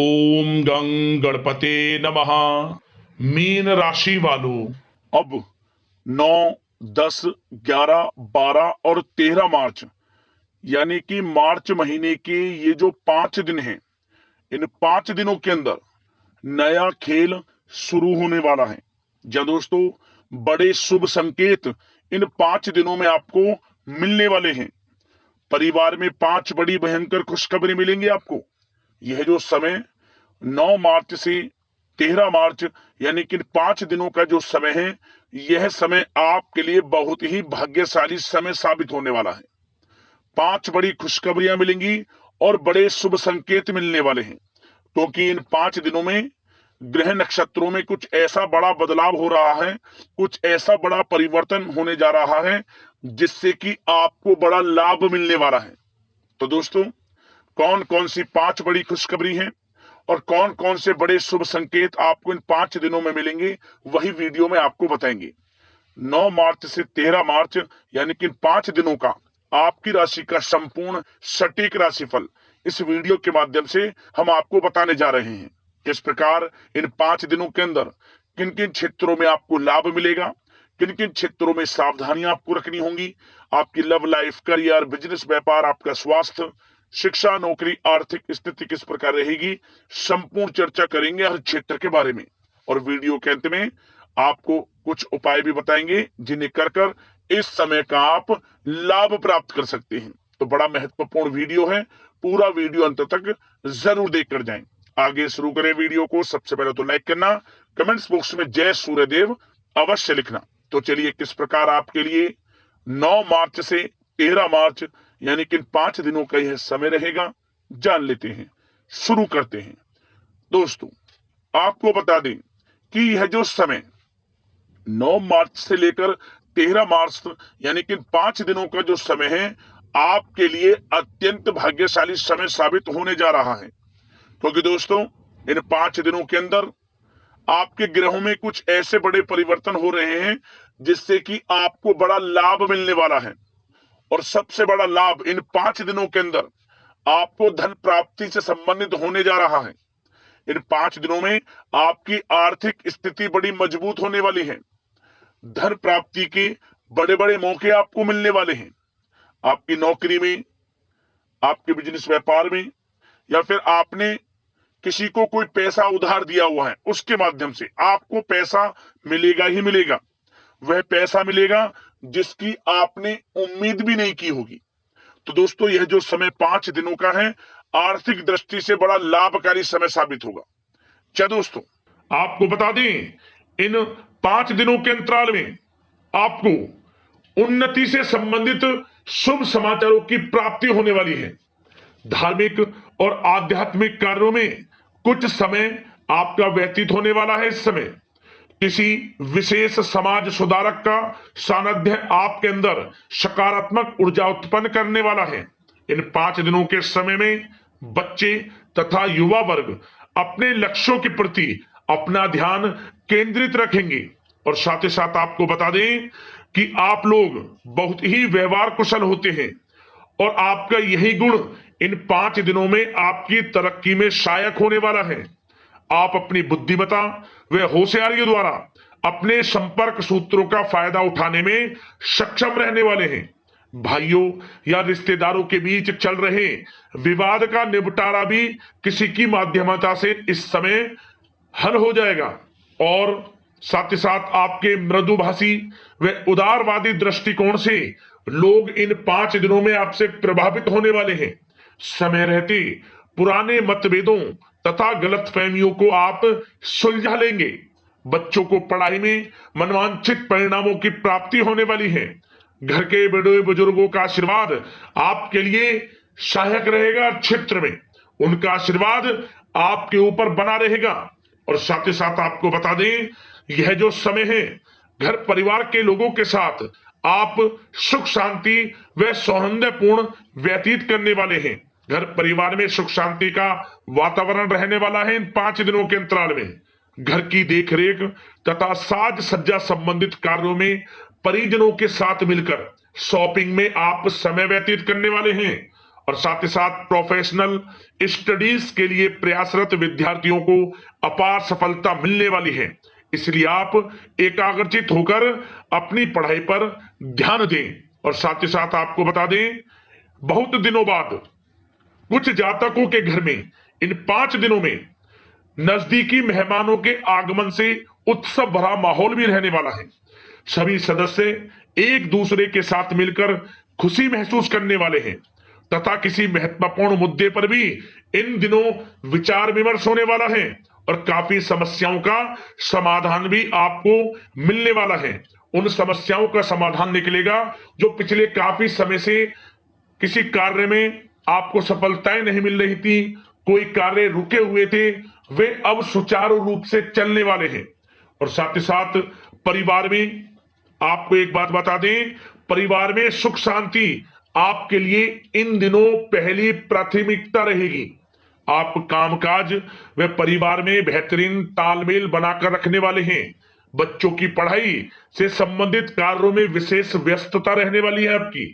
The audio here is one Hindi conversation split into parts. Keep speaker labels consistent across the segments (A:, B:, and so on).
A: ओम गं गणपते नमः। मीन राशि वालों, अब 9, 10, 11, 12 और 13 मार्च यानी कि मार्च महीने के ये जो 5 दिन हैं, इन 5 दिनों के अंदर नया खेल शुरू होने वाला है। जी दोस्तों, बड़े शुभ संकेत इन 5 दिनों में आपको मिलने वाले हैं। परिवार में 5 बड़ी भयंकर खुशखबरी मिलेंगी आपको। यह जो समय 9 मार्च से 13 मार्च यानी कि 5 दिनों का जो समय है, यह समय आपके लिए बहुत ही भाग्यशाली समय साबित होने वाला है। 5 बड़ी खुशखबरियां मिलेंगी और बड़े शुभ संकेत मिलने वाले हैं, क्योंकि इन 5 दिनों में ग्रह नक्षत्रों में कुछ ऐसा बड़ा बदलाव हो रहा है, कुछ ऐसा बड़ा परिवर्तन होने जा रहा है जिससे कि आपको बड़ा लाभ मिलने वाला है। तो दोस्तों, कौन कौन सी 5 बड़ी खुशखबरी हैं और कौन कौन से बड़े शुभ संकेत आपको इन 5 दिनों में मिलेंगे, वही वीडियो में आपको बताएंगे। 9 मार्च से 13 मार्च यानी कि 5 दिनों का आपकी राशि का संपूर्ण सटीक राशिफल इस वीडियो के माध्यम से हम आपको बताने जा रहे हैं। किस प्रकार इन 5 दिनों के अंदर किन किन क्षेत्रों में आपको लाभ मिलेगा, किन किन क्षेत्रों में सावधानियां आपको रखनी होंगी, आपकी लव लाइफ, करियर, बिजनेस, व्यापार, आपका स्वास्थ्य, शिक्षा, नौकरी, आर्थिक स्थिति किस प्रकार रहेगी, संपूर्ण चर्चा करेंगे हर क्षेत्र के बारे में। और वीडियो के अंत में आपको कुछ उपाय भी बताएंगे जिन्हें कर कर इस समय का आप लाभ प्राप्त कर सकते हैं। तो बड़ा महत्वपूर्ण वीडियो है, पूरा वीडियो अंत तक जरूर देखकर जाएं। आगे शुरू करें वीडियो को। सबसे पहले तो लाइक करना, कमेंट्स बॉक्स में जय सूर्यदेव अवश्य लिखना। तो चलिए, किस प्रकार आपके लिए 9 मार्च से 13 मार्च यानी कि 5 दिनों का यह समय रहेगा, जान लेते हैं। शुरू करते हैं। दोस्तों, आपको बता दें कि यह जो समय 9 मार्च से लेकर 13 मार्च यानी कि 5 दिनों का जो समय है, आपके लिए अत्यंत भाग्यशाली समय साबित होने जा रहा है। क्योंकि दोस्तों, इन 5 दिनों के अंदर आपके ग्रहों में कुछ ऐसे बड़े परिवर्तन हो रहे हैं जिससे कि आपको बड़ा लाभ मिलने वाला है। और सबसे बड़ा लाभ इन 5 दिनों के अंदर आपको धन प्राप्ति से संबंधित होने जा रहा है। इन 5 दिनों में आपकी आर्थिक स्थिति बड़ी मजबूत होने वाली है। धन प्राप्ति के बड़े बड़े मौके आपको मिलने वाले हैं। आपकी नौकरी में, आपके बिजनेस व्यापार में, या फिर आपने किसी को कोई पैसा उधार दिया हुआ है, उसके माध्यम से आपको पैसा मिलेगा ही मिलेगा। वह पैसा मिलेगा जिसकी आपने उम्मीद भी नहीं की होगी। तो दोस्तों, यह जो समय 5 दिनों का है, आर्थिक दृष्टि से बड़ा लाभकारी समय साबित होगा। क्या दोस्तों, आपको बता दें, इन 5 दिनों के अंतराल में आपको उन्नति से संबंधित शुभ समाचारों की प्राप्ति होने वाली है। धार्मिक और आध्यात्मिक कार्यों में कुछ समय आपका व्यतीत होने वाला है। इस समय किसी विशेष समाज सुधारक का सानिध्य आपके अंदर सकारात्मक ऊर्जा उत्पन्न करने वाला है। इन 5 दिनों के समय में बच्चे तथा युवा वर्ग अपने लक्ष्यों के प्रति अपना ध्यान केंद्रित रखेंगे। और साथ ही साथ आपको बता दें कि आप लोग बहुत ही व्यवहार कुशल होते हैं और आपका यही गुण इन 5 दिनों में आपकी तरक्की में सहायक होने वाला है। आप अपनी बुद्धिमत्ता व होशियारी द्वारा अपने संपर्क सूत्रों का फायदा उठाने में सक्षम रहने वाले हैं। भाइयों या रिश्तेदारों के बीच चल रहे विवाद का निपटारा भी किसी की माध्यमता से इस समय हल हो जाएगा। और साथ ही साथ आपके मृदुभाषी व उदारवादी दृष्टिकोण से लोग इन 5 दिनों में आपसे प्रभावित होने वाले हैं। समय रहते पुराने मतभेदों तथा गलतफहमियों को आप सुलझा लेंगे। बच्चों को पढ़ाई में मनवांछित परिणामों की प्राप्ति होने वाली है। घर के बड़े बुजुर्गों का आशीर्वाद आपके लिए सहायक रहेगा। क्षेत्र में उनका आशीर्वाद आपके ऊपर बना रहेगा। और साथ ही साथ आपको बता दें, यह जो समय है, घर परिवार के लोगों के साथ आप सुख शांति व सौहार्दपूर्ण व्यतीत करने वाले हैं। घर परिवार में सुख शांति का वातावरण रहने वाला है। इन 5 दिनों के अंतराल में घर की देखरेख तथा साज सज्जा संबंधित कार्यों में परिजनों के साथ मिलकर शॉपिंग में आप समय व्यतीत करने वाले हैं। और साथ ही साथ प्रोफेशनल स्टडीज के लिए प्रयासरत विद्यार्थियों को अपार सफलता मिलने वाली है। इसलिए आप एकाग्रचित होकर अपनी पढ़ाई पर ध्यान दें। और साथ ही साथ आपको बता दें, बहुत दिनों बाद कुछ जातकों के घर में इन 5 दिनों में नजदीकी मेहमानों के आगमन से उत्सव भरा माहौल भी रहने वाला है। सभी सदस्य एक दूसरे के साथ मिलकर खुशी महसूस करने वाले हैं तथा किसी महत्वपूर्ण मुद्दे पर भी इन दिनों विचार विमर्श होने वाला है और काफी समस्याओं का समाधान भी आपको मिलने वाला है। उन समस्याओं का समाधान निकलेगा जो पिछले काफी समय से किसी कार्य में आपको सफलताएं नहीं मिल रही थी, कोई कार्य रुके हुए थे, वे अब सुचारू रूप से चलने वाले हैं। और साथ ही साथ परिवार में आपको एक बात बता दें, परिवार में सुख शांति आपके लिए इन दिनों पहली प्राथमिकता रहेगी। आप कामकाज व परिवार में बेहतरीन तालमेल बनाकर रखने वाले हैं। बच्चों की पढ़ाई से संबंधित कार्यों में विशेष व्यस्तता रहने वाली है आपकी।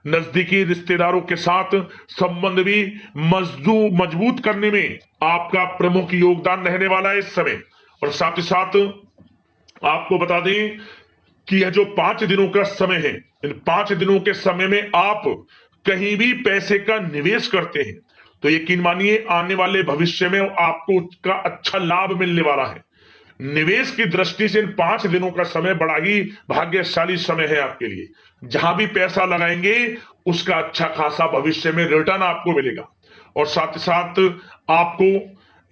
A: नजदीकी रिश्तेदारों के साथ संबंध भी मजबूत करने में आपका प्रमुख योगदान रहने वाला है इस समय। और साथ ही साथ आपको बता दें कि यह जो 5 दिनों का समय है, इन 5 दिनों के समय में आप कहीं भी पैसे का निवेश करते हैं तो यकीन मानिए आने वाले भविष्य में आपको उसका अच्छा लाभ मिलने वाला है। निवेश की दृष्टि से इन 5 दिनों का समय बड़ा ही भाग्यशाली समय है आपके लिए। जहां भी पैसा लगाएंगे उसका अच्छा खासा भविष्य में रिटर्न आपको मिलेगा। और साथ ही साथ आपको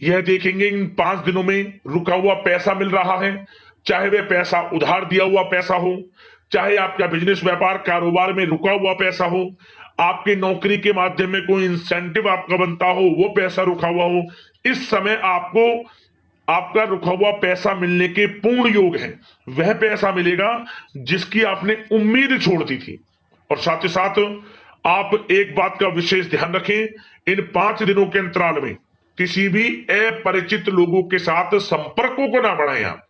A: यह देखेंगे इन 5 दिनों में रुका हुआ पैसा मिल रहा है, चाहे वह पैसा उधार दिया हुआ पैसा हो, चाहे आपका बिजनेस व्यापार कारोबार में रुका हुआ पैसा हो, आपकी नौकरी के माध्यम में कोई इंसेंटिव आपका बनता हो, वो पैसा रुका हुआ हो, इस समय आपको आपका रुका हुआ पैसा मिलने के पूर्ण योग है। वह पैसा मिलेगा जिसकी आपने उम्मीद छोड़ दी थी। और साथ ही साथ आप एक बात का विशेष ध्यान रखें, इन 5 दिनों के अंतराल में किसी भी अपरिचित लोगों के साथ संपर्कों को ना बढ़ाएं आप,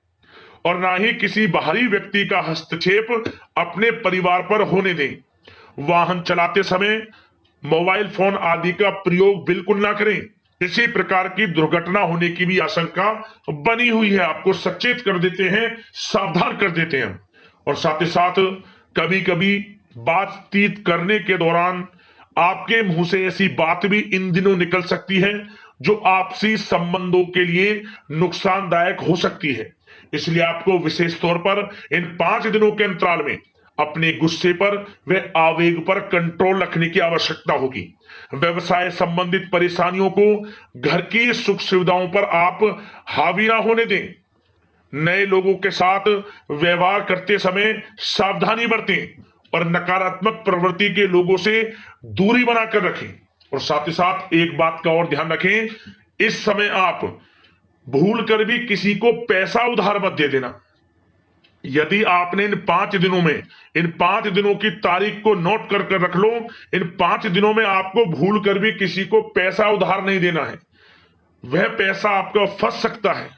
A: और ना ही किसी बाहरी व्यक्ति का हस्तक्षेप अपने परिवार पर होने दें। वाहन चलाते समय मोबाइल फोन आदि का प्रयोग बिल्कुल ना करें। किसी प्रकार की दुर्घटना होने की भी आशंका बनी हुई है, आपको सचेत कर देते हैं, सावधान कर देते हैं। और साथ ही साथ कभी कभी बातचीत करने के दौरान आपके मुंह से ऐसी बात भी इन दिनों निकल सकती है जो आपसी संबंधों के लिए नुकसानदायक हो सकती है। इसलिए आपको विशेष तौर पर इन 5 दिनों के अंतराल में अपने गुस्से पर व आवेग पर कंट्रोल रखने की आवश्यकता होगी। व्यवसाय संबंधित परेशानियों को घर की सुख सुविधाओं पर आप हावी ना होने दें। नए लोगों के साथ व्यवहार करते समय सावधानी बरतें और नकारात्मक प्रवृत्ति के लोगों से दूरी बनाकर रखें। और साथ ही साथ एक बात का और ध्यान रखें, इस समय आप भूल कर भी किसी को पैसा उधार मत दे देना। यदि आपने इन 5 दिनों में इन 5 दिनों की तारीख को नोट कर रख लो, इन 5 दिनों में आपको भूल कर भी किसी को पैसा उधार नहीं देना है। वह पैसा आपका फंस सकता है,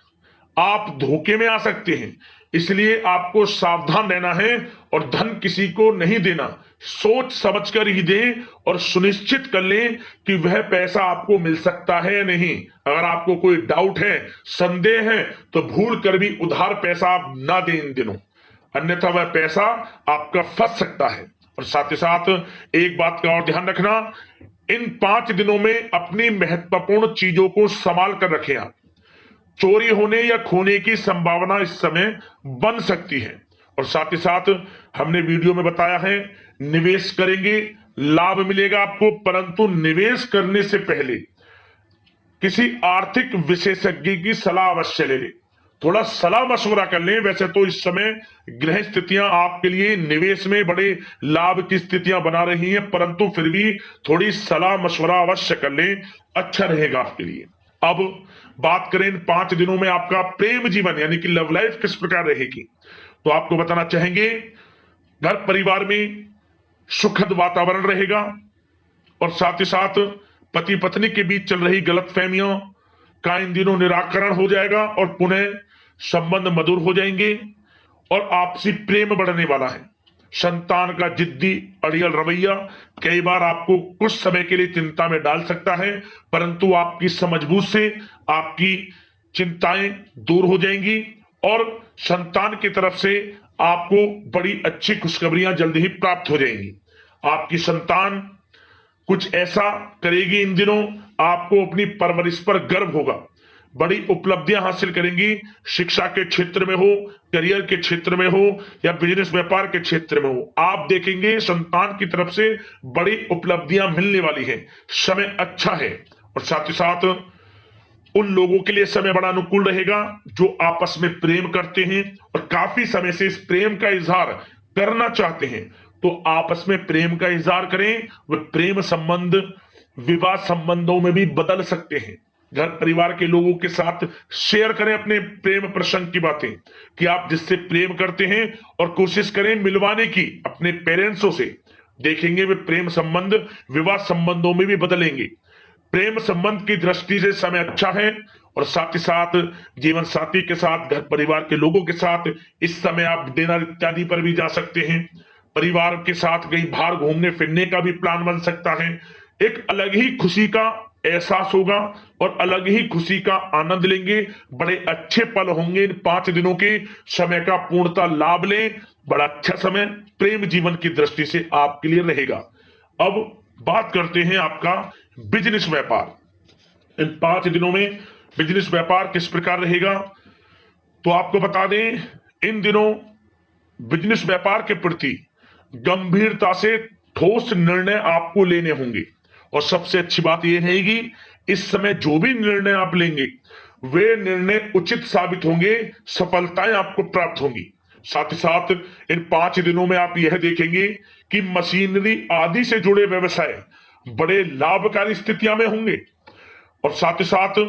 A: आप धोखे में आ सकते हैं। इसलिए आपको सावधान रहना है और धन किसी को नहीं देना। सोच समझ कर ही दें और सुनिश्चित कर लें कि वह पैसा आपको मिल सकता है या नहीं। अगर आपको कोई डाउट है, संदेह है, तो भूल कर भी उधार पैसा आप ना दें इन दिनों, अन्यथा वह पैसा आपका फंस सकता है। और साथ ही साथ एक बात का और ध्यान रखना, इन 5 दिनों में अपनी महत्वपूर्ण चीजों को संभाल कर रखें आप। चोरी होने या खोने की संभावना इस समय बन सकती है। और साथ ही साथ हमने वीडियो में बताया है, निवेश करेंगे लाभ मिलेगा आपको, परंतु निवेश करने से पहले किसी आर्थिक विशेषज्ञ की सलाह अवश्य ले लें, थोड़ा सलाह मशवरा कर लें। वैसे तो इस समय ग्रह स्थितियां आपके लिए निवेश में बड़े लाभ की स्थितियां बना रही हैं, परंतु फिर भी थोड़ी सलाह मशवरा अवश्य कर लें, अच्छा रहेगा आपके लिए। अब बात करें इन 5 दिनों में आपका प्रेम जीवन यानी कि लव लाइफ किस प्रकार रहेगी, तो आपको बताना चाहेंगे, घर परिवार में सुखद वातावरण रहेगा और साथ ही साथ पति पत्नी के बीच चल रही गलतफहमियों का इन दिनों निराकरण हो जाएगा और पुनः संबंध मधुर हो जाएंगे और आपसी प्रेम बढ़ने वाला है। संतान का जिद्दी अड़ियल रवैया कई बार आपको कुछ समय के लिए चिंता में डाल सकता है, परंतु आपकी समझबूझ से आपकी चिंताएं दूर हो जाएंगी और संतान की तरफ से आपको बड़ी अच्छी खुशखबरियां जल्द ही प्राप्त हो जाएंगी। आपकी संतान कुछ ऐसा करेगी इन दिनों, आपको अपनी परवरिश पर गर्व होगा। बड़ी उपलब्धियां हासिल करेंगी, शिक्षा के क्षेत्र में हो, करियर के क्षेत्र में हो या बिजनेस व्यापार के क्षेत्र में हो। आप देखेंगे संतान की तरफ से बड़ी उपलब्धियां मिलने वाली हैं। समय अच्छा है और साथ ही साथ उन लोगों के लिए समय बड़ा अनुकूल रहेगा जो आपस में प्रेम करते हैं और काफी समय से इस प्रेम का इजहार करना चाहते हैं। तो आपस में प्रेम का इजहार करें। वे प्रेम संबंध विवाह संबंधों में भी बदल सकते हैं। घर परिवार के लोगों के साथ शेयर करें अपने प्रेम प्रसंग की बातें कि आप जिससे प्रेम करते हैं और कोशिश करें मिलवाने की अपने पेरेंट्सों से। देखेंगे वे प्रेम संबंध विवाह संबंधों में भी बदलेंगे। प्रेम संबंध की दृष्टि से समय अच्छा है और साथ ही साथ जीवन साथी के साथ घर परिवार के लोगों के साथ इस समय आप डिनर इत्यादि पर भी जा सकते हैं। परिवार के साथ कहीं बाहर घूमने फिरने का भी प्लान बन सकता है। एक अलग ही खुशी का एहसास होगा और अलग ही खुशी का आनंद लेंगे। बड़े अच्छे पल होंगे इन 5 दिनों के। समय का पूर्णता लाभ लें। बड़ा अच्छा समय प्रेम जीवन की दृष्टि से आपके लिए रहेगा। अब बात करते हैं आपका बिजनेस व्यापार। इन 5 दिनों में बिजनेस व्यापार किस प्रकार रहेगा, तो आपको बता दें इन दिनों बिजनेस व्यापार के प्रति गंभीरता से ठोस निर्णय आपको लेने होंगे। और सबसे अच्छी बात यह रहेगी इस समय जो भी निर्णय आप लेंगे वे निर्णय उचित साबित होंगे, सफलताएं आपको प्राप्त होंगी। साथ ही साथ इन 5 दिनों में आप यह देखेंगे कि मशीनरी आदि से जुड़े व्यवसाय बड़े लाभकारी स्थितियां में होंगे। और साथ ही साथ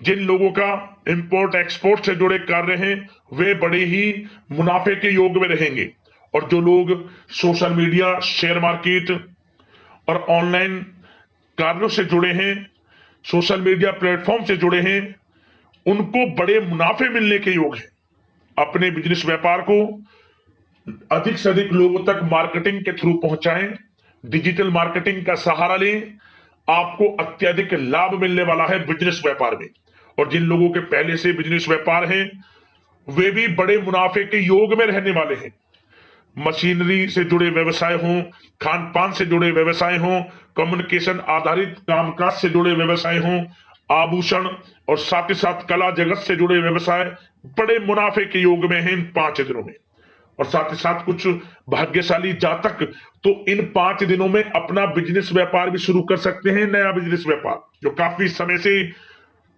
A: जिन लोगों का इंपोर्ट एक्सपोर्ट से जुड़े कार्य हैं वे बड़े ही मुनाफे के योग में रहेंगे। और जो लोग सोशल मीडिया, शेयर मार्केट और ऑनलाइन कार्यों से जुड़े हैं, सोशल मीडिया प्लेटफॉर्म से जुड़े हैं, उनको बड़े मुनाफे मिलने के योग हैं। अपने बिजनेस व्यापार को अधिक से अधिक लोगों तक मार्केटिंग के थ्रू पहुंचाएं, डिजिटल मार्केटिंग का सहारा लें। आपको अत्यधिक लाभ मिलने वाला है बिजनेस व्यापार में। और जिन लोगों के पहले से बिजनेस व्यापार है वे भी बड़े मुनाफे के योग में रहने वाले हैं। मशीनरी से जुड़े व्यवसाय हों, खान पान से जुड़े व्यवसाय हों, कम्युनिकेशन आधारित कामकाज से जुड़े व्यवसाय हों, आभूषण और साथ ही साथ कला जगत से जुड़े व्यवसाय बड़े मुनाफे के योग में हैं इन 5 दिनों में। और साथ ही साथ कुछ भाग्यशाली जातक तो इन 5 दिनों में अपना बिजनेस व्यापार भी शुरू कर सकते हैं। नया बिजनेस व्यापार जो काफी समय से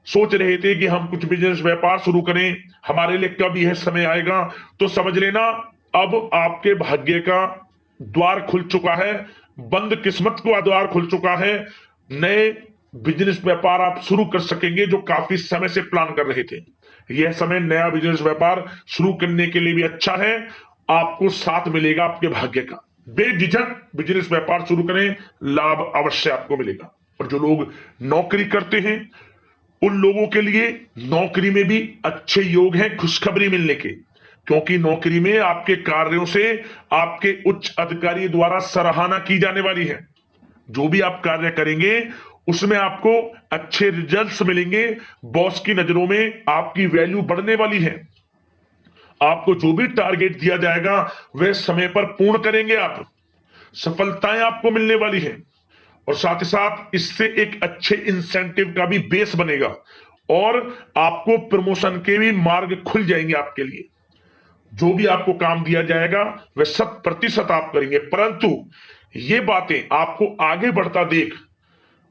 A: सोच रहे थे कि हम कुछ बिजनेस व्यापार शुरू करें, हमारे लिए कब यह समय आएगा, तो समझ लेना अब आपके भाग्य का द्वार खुल चुका है। बंद किस्मत का द्वार खुल चुका है। नए बिजनेस व्यापार आप शुरू कर सकेंगे जो काफी समय से प्लान कर रहे थे। यह समय नया बिजनेस व्यापार शुरू करने के लिए भी अच्छा है। आपको साथ मिलेगा आपके भाग्य का। बेझिझक बिजनेस व्यापार शुरू करें, लाभ अवश्य आपको मिलेगा। और जो लोग नौकरी करते हैं उन लोगों के लिए नौकरी में भी अच्छे योग हैं खुशखबरी मिलने के, क्योंकि नौकरी में आपके कार्यों से आपके उच्च अधिकारी द्वारा सराहना की जाने वाली है। जो भी आप कार्य करेंगे उसमें आपको अच्छे रिजल्ट्स मिलेंगे। बॉस की नजरों में आपकी वैल्यू बढ़ने वाली है। आपको जो भी टारगेट दिया जाएगा वह समय पर पूर्ण करेंगे आप। सफलताएं आपको मिलने वाली है। और साथ ही साथ इससे एक अच्छे इंसेंटिव का भी बेस बनेगा और आपको प्रमोशन के भी मार्ग खुल जाएंगे आपके लिए। जो भी आपको काम दिया जाएगा वह 100% आप करेंगे। परंतु ये बातें आपको आगे बढ़ता देख,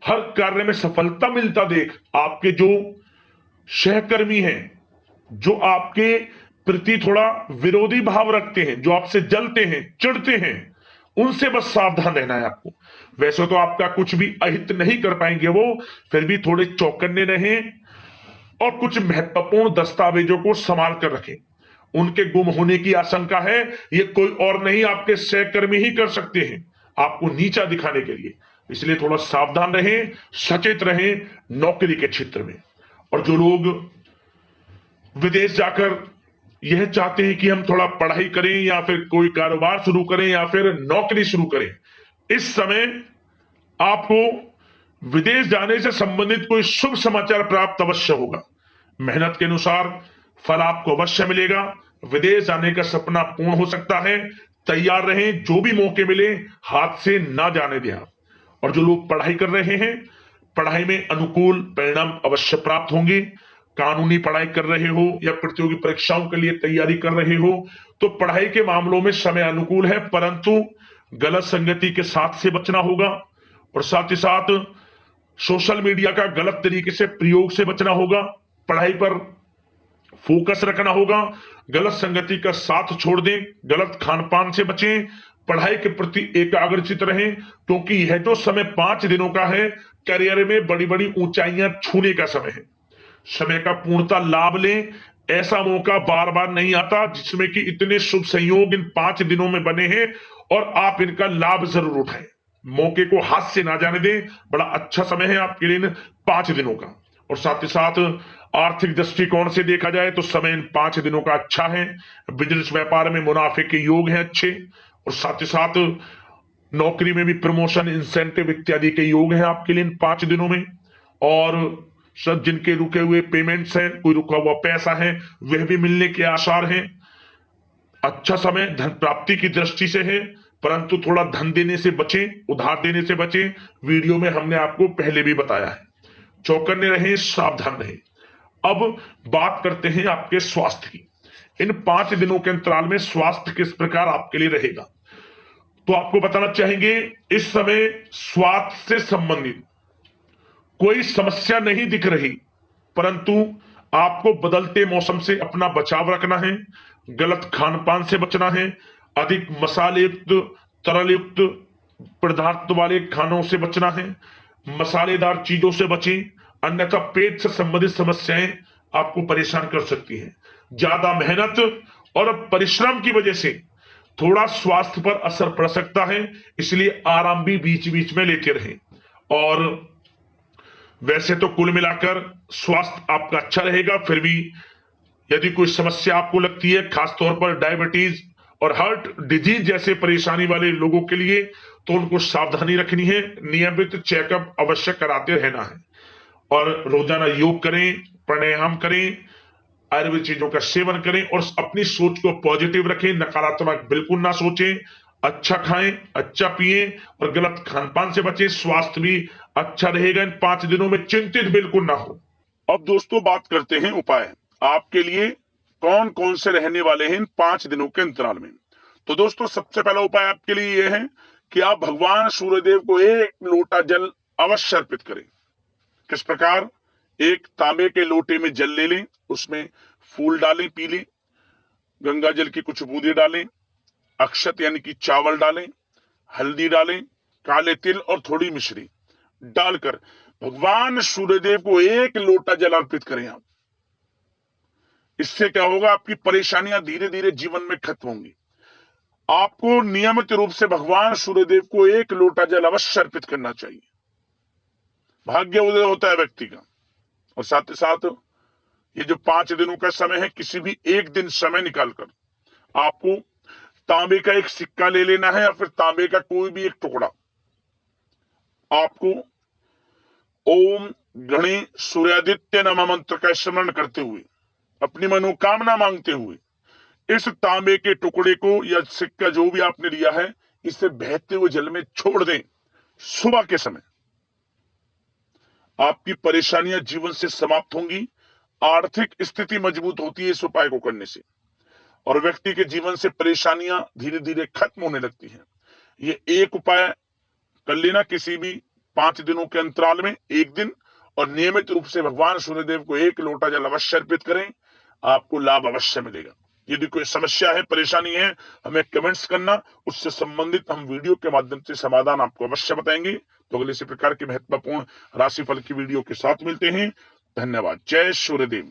A: हर कार्य में सफलता मिलता देख, आपके जो सहकर्मी हैं, जो आपके प्रति थोड़ा विरोधी भाव रखते हैं, जो आपसे जलते हैं, चिढ़ते हैं, उनसे बस सावधान रहना है आपको। वैसे तो आपका कुछ भी अहित नहीं कर पाएंगे वो, फिर भी थोड़े चौकन्ने रहें और कुछ महत्वपूर्ण दस्तावेजों को संभाल कर रखें। उनके गुम होने की आशंका है, ये कोई और नहीं आपके सहकर्मी ही कर सकते हैं आपको नीचा दिखाने के लिए। इसलिए थोड़ा सावधान रहें, सचेत रहें नौकरी के क्षेत्र में। और जो लोग विदेश जाकर यह चाहते हैं कि हम थोड़ा पढ़ाई करें या फिर कोई कारोबार शुरू करें या फिर नौकरी शुरू करें, इस समय आपको विदेश जाने से संबंधित कोई शुभ समाचार प्राप्त अवश्य होगा। मेहनत के अनुसार फल आपको अवश्य मिलेगा। विदेश जाने का सपना पूर्ण हो सकता है। तैयार रहें, जो भी मौके मिले हाथ से ना जाने दें आप। और जो लोग पढ़ाई कर रहे हैं, पढ़ाई में अनुकूल परिणाम अवश्य प्राप्त होंगे। कानूनी पढ़ाई कर रहे हो या प्रतियोगी परीक्षाओं के लिए तैयारी कर रहे हो तो पढ़ाई के मामलों में समय अनुकूल है, परंतु गलत संगति के साथ से बचना होगा और साथ ही साथ सोशल मीडिया का गलत तरीके से प्रयोग से बचना होगा। पढ़ाई पर फोकस रखना होगा। गलत संगति का साथ छोड़ दें, गलत खान पान से बचें, पढ़ाई के प्रति एकाग्रचित रहें, क्योंकि यह जो समय 5 दिनों का है, करियर में बड़ी बड़ी ऊंचाइयां छूने का समय है। समय का पूर्णता लाभ लें। ऐसा मौका बार बार नहीं आता जिसमें कि इतने शुभ संयोग इन 5 दिनों में बने हैं और आप इनका लाभ जरूर उठाएं। मौके को हाथ से ना जाने दें। बड़ा अच्छा समय है आपके लिए इन 5 दिनों का। और साथ ही साथ आर्थिक दृष्टिकोण से देखा जाए तो समय इन 5 दिनों का अच्छा है। बिजनेस व्यापार में मुनाफे के योग हैं अच्छे, और साथ ही साथ नौकरी में भी प्रमोशन, इंसेंटिव इत्यादि के योग हैं आपके लिए इन 5 दिनों में। और सब जिनके रुके हुए पेमेंट्स हैं, कोई रुका हुआ पैसा है, वह भी मिलने के आसार हैं। अच्छा समय धन प्राप्ति की दृष्टि से है, परंतु थोड़ा धन देने से बचें, उधार देने से बचें। वीडियो में हमने आपको पहले भी बताया है। चौकन्ने रहें, सावधान रहें। अब बात करते हैं आपके स्वास्थ्य की। इन 5 दिनों के अंतराल में स्वास्थ्य किस प्रकार आपके लिए रहेगा, तो आपको बताना चाहेंगे इस समय स्वास्थ्य से संबंधित कोई समस्या नहीं दिख रही, परंतु आपको बदलते मौसम से अपना बचाव रखना है। गलत खान पान से बचना है। अधिक मसाले युक्त, तरल युक्त पदार्थ वाले खानों से बचना है। मसालेदार चीजों से बचें, अन्यथा पेट से संबंधित समस्याएं आपको परेशान कर सकती हैं। ज्यादा मेहनत और परिश्रम की वजह से थोड़ा स्वास्थ्य पर असर पड़ सकता है, इसलिए आराम भी बीच बीच में लेते रहें। और वैसे तो कुल मिलाकर स्वास्थ्य आपका अच्छा रहेगा, फिर भी यदि कोई समस्या आपको लगती है, खासतौर पर डायबिटीज और हार्ट डिजीज जैसे परेशानी वाले लोगों के लिए, तो उनको सावधानी रखनी है। नियमित चेकअप अवश्य कराते रहना है और रोजाना योग करें, प्राणायाम करें, आयुर्वेद चीजों का सेवन करें और अपनी सोच को पॉजिटिव रखें। नकारात्मक बिल्कुल ना सोचें। अच्छा खाएं, अच्छा पिएं और गलत खान पान से बचें। स्वास्थ्य भी अच्छा रहेगा इन 5 दिनों में, चिंतित बिल्कुल ना हो। अब दोस्तों बात करते हैं उपाय आपके लिए कौन कौन से रहने वाले हैं इन 5 दिनों के अंतराल में। तो दोस्तों सबसे पहला उपाय आपके लिए यह है कि आप भगवान सूर्यदेव को 1 लोटा जल अवश्य अर्पित करें। किस प्रकार? एक तांबे के लोटे में जल ले लें, उसमें फूल डालें पीले, गंगा जल की कुछ बूंदे डालें, अक्षत यानी कि चावल डालें, हल्दी डालें, काले तिल और थोड़ी मिश्री डालकर भगवान सूर्यदेव को 1 लोटा जल अर्पित करें आप। इससे क्या होगा, आपकी परेशानियां धीरे धीरे जीवन में खत्म होंगी। आपको नियमित रूप से भगवान सूर्यदेव को 1 लोटा जल अवश्य अर्पित करना चाहिए। भाग्य उदय होता है व्यक्ति का। और साथ ही साथ ये जो 5 दिनों का समय है, किसी भी एक दिन समय निकालकर आपको तांबे का एक सिक्का ले लेना है या फिर तांबे का कोई भी एक टुकड़ा। आपको ओम गणे सूर्यादित्य नमः मंत्र का स्मरण करते हुए, अपनी मनोकामना मांगते हुए इस तांबे के टुकड़े को या सिक्का जो भी आपने लिया है, इसे बहते हुए जल में छोड़ दें। सुबह के समय आपकी परेशानियां जीवन से समाप्त होंगी। आर्थिक स्थिति मजबूत होती है इस उपाय को करने से, और व्यक्ति के जीवन से परेशानियां धीरे धीरे खत्म होने लगती हैं। ये एक उपाय कर लेना किसी भी 5 दिनों के अंतराल में 1 दिन, और नियमित रूप से भगवान सूर्यदेव को 1 लोटा जल अवश्य अर्पित करें। आपको लाभ अवश्य मिलेगा। यदि कोई समस्या है, परेशानी है, हमें कमेंट्स करना, उससे संबंधित हम वीडियो के माध्यम से समाधान आपको अवश्य बताएंगे। तो अगले इसी प्रकार के महत्वपूर्ण राशिफल की वीडियो के साथ मिलते हैं। धन्यवाद। जय सूर्यदेव।